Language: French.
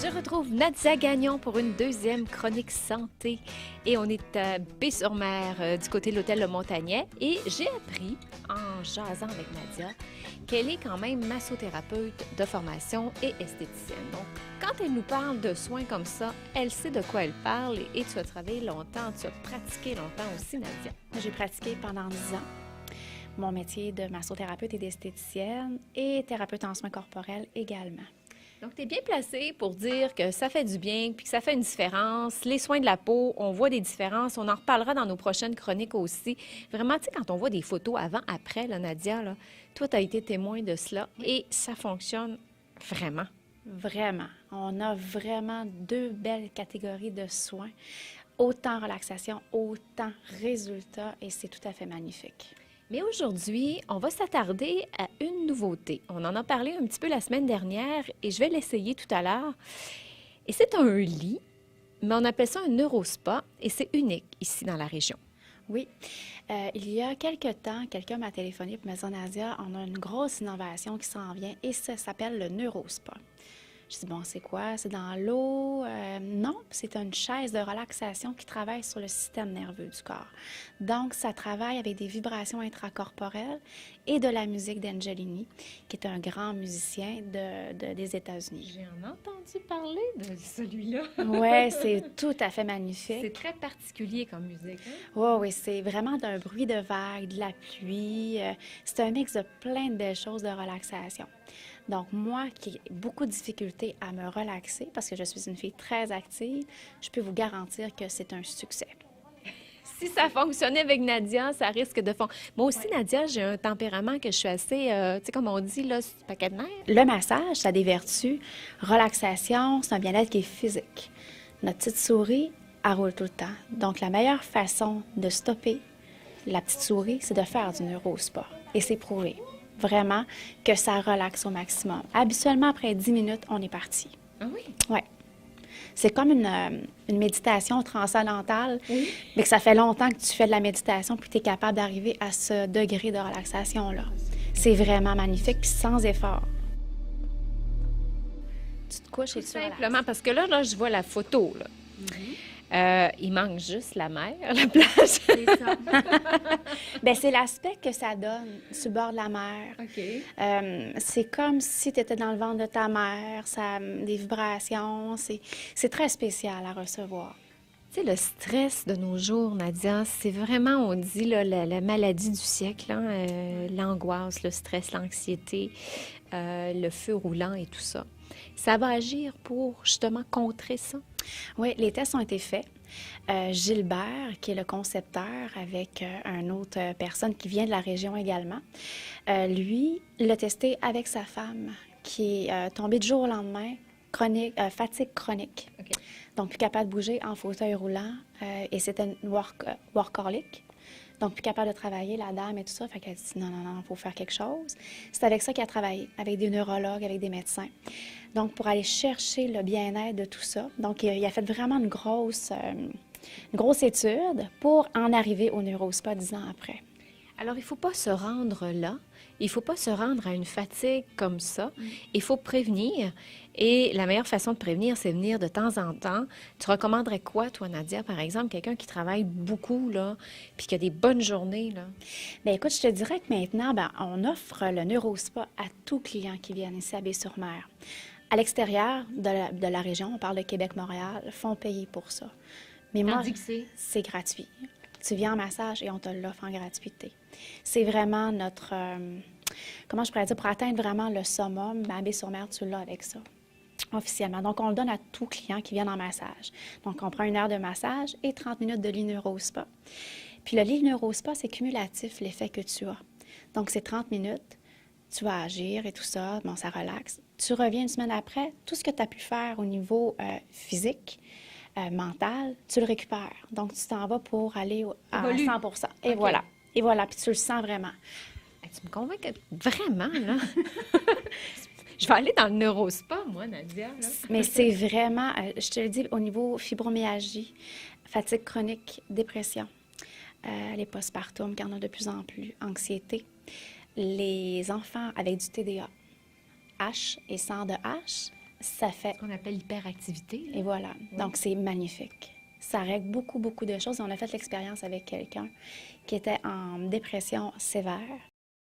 Je retrouve Nadia Gagnon pour une deuxième chronique santé. Et on est à Baie-sur-Mer, du côté de l'hôtel Le Montagnet. Et j'ai appris, en jasant avec Nadia, qu'elle est quand même massothérapeute de formation et esthéticienne. Donc, quand elle nous parle de soins comme ça, elle sait de quoi elle parle. Et tu as travaillé longtemps, tu as pratiqué longtemps aussi, Nadia. J'ai pratiqué pendant 10 ans mon métier de massothérapeute et d'esthéticienne et thérapeute en soins corporels également. Donc, tu es bien placée pour dire que ça fait du bien puis que ça fait une différence. Les soins de la peau, on voit des différences. On en reparlera dans nos prochaines chroniques aussi. Vraiment, tu sais, quand on voit des photos avant-après, là, Nadia, là, toi, tu as été témoin de cela et ça fonctionne vraiment. Vraiment. On a vraiment deux belles catégories de soins. Autant relaxation, autant résultat et c'est tout à fait magnifique. Mais aujourd'hui, on va s'attarder à une nouveauté. On en a parlé un petit peu la semaine dernière et je vais l'essayer tout à l'heure. Et c'est un lit, mais on appelle ça un neurospa et c'est unique ici dans la région. Oui. Il y a quelques temps, quelqu'un m'a téléphoné pour me dire, Nadia, on a une grosse innovation qui s'en vient et ça s'appelle le neurospa. Je dis, bon, c'est quoi? C'est dans l'eau? Non, c'est une chaise de relaxation qui travaille sur le système nerveux du corps. Donc, ça travaille avec des vibrations intracorporelles et de la musique d'Angelini, qui est un grand musicien des États-Unis. J'ai en entendu parler de celui-là. Oui, c'est tout à fait magnifique. C'est très particulier comme musique. Hein? Oui, oui, c'est vraiment d'un bruit de vagues, de la pluie. C'est un mix de plein de belles choses de relaxation. Donc, moi qui ai beaucoup de difficultés à me relaxer, parce que je suis une fille très active, je peux vous garantir que c'est un succès. Si ça fonctionnait avec Nadia, ça risque de fonctionner. Moi aussi, Nadia, j'ai un tempérament que je suis assez, tu sais, comme on dit, là, c'est paquet de nerfs. Le massage, ça a des vertus. Relaxation, c'est un bien-être qui est physique. Notre petite souris, elle roule tout le temps. Donc, la meilleure façon de stopper la petite souris, c'est de faire du neurospa. Et c'est prouvé. Vraiment que ça relaxe au maximum. Habituellement, après 10 minutes, on est parti. Ah oui? Oui. C'est comme une méditation transcendantale, mais que ça fait longtemps que tu fais de la méditation puis tu es capable d'arriver à ce degré de relaxation-là. C'est vraiment magnifique puis sans effort. Tu te couches et tu relaxes. Simplement, parce que là, je vois la photo, là. Il manque juste la mer, la plage. C'est ça. Bien, c'est l'aspect que ça donne sur le bord de la mer. OK. C'est comme si tu étais dans le ventre de ta mère, ça, des vibrations, c'est très spécial à recevoir. Tu sais, le stress de nos jours, Nadia, c'est vraiment, on dit, là, la maladie du siècle, hein, l'angoisse, le stress, l'anxiété, le feu roulant et tout ça. Ça va agir pour, justement, contrer ça? Oui, les tests ont été faits. Gilbert, qui est le concepteur, avec une autre personne qui vient de la région également, lui, l'a testé avec sa femme, qui est tombée du jour au lendemain, fatigue chronique. OK. Donc, plus capable de bouger en fauteuil roulant, et c'était une workaholic. Donc, plus capable de travailler, la dame et tout ça. Fait qu'elle dit, non, il faut faire quelque chose. C'est avec ça qu'elle a travaillé, avec des neurologues, avec des médecins. Donc, pour aller chercher le bien-être de tout ça. Donc, il a fait vraiment une grosse étude pour en arriver au neurospa 10 ans après. Alors, il ne faut pas se rendre là. Il ne faut pas se rendre à une fatigue comme ça. Il faut prévenir. Et la meilleure façon de prévenir, c'est venir de temps en temps. Tu recommanderais quoi, toi, Nadia, par exemple, quelqu'un qui travaille beaucoup, là, puis qui a des bonnes journées, là? Bien, écoute, je te dirais que maintenant, on offre le neurospa à tout client qui vient ici à Baie-sur-Mer. À l'extérieur de la région, on parle de Québec-Montréal, font payer pour ça. Mais moi, c'est gratuit. Tu viens en massage et on te l'offre en gratuité. C'est vraiment notre... comment je pourrais dire? Pour atteindre vraiment le summum, à Baie-sur-Mer, tu l'as avec ça, officiellement. Donc, on le donne à tout client qui vient en massage. Donc, on prend 1 heure de massage et 30 minutes de lit neurospa. Puis, le lit neurospa, c'est cumulatif, l'effet que tu as. Donc, c'est 30 minutes, tu vas agir et tout ça, bon, ça relaxe. Tu reviens une semaine après, tout ce que tu as pu faire au niveau physique, mental, tu le récupères. Donc, tu t'en vas pour aller à 100 %. Et okay. Voilà. Et voilà, puis tu le sens vraiment. Tu me convaincs vraiment, là. Je vais aller dans le neurospa, moi, Nadia. Là. Mais c'est vraiment, je te le dis, au niveau fibromyalgie, fatigue chronique, dépression, les postpartum, qui en ont de plus en plus, anxiété, les enfants avec du TDA, H et sang de H, Ça fait... Ce qu'on appelle l'hyperactivité. Et voilà. Donc, c'est magnifique. Ça règle beaucoup, beaucoup de choses. On a fait l'expérience avec quelqu'un qui était en dépression sévère.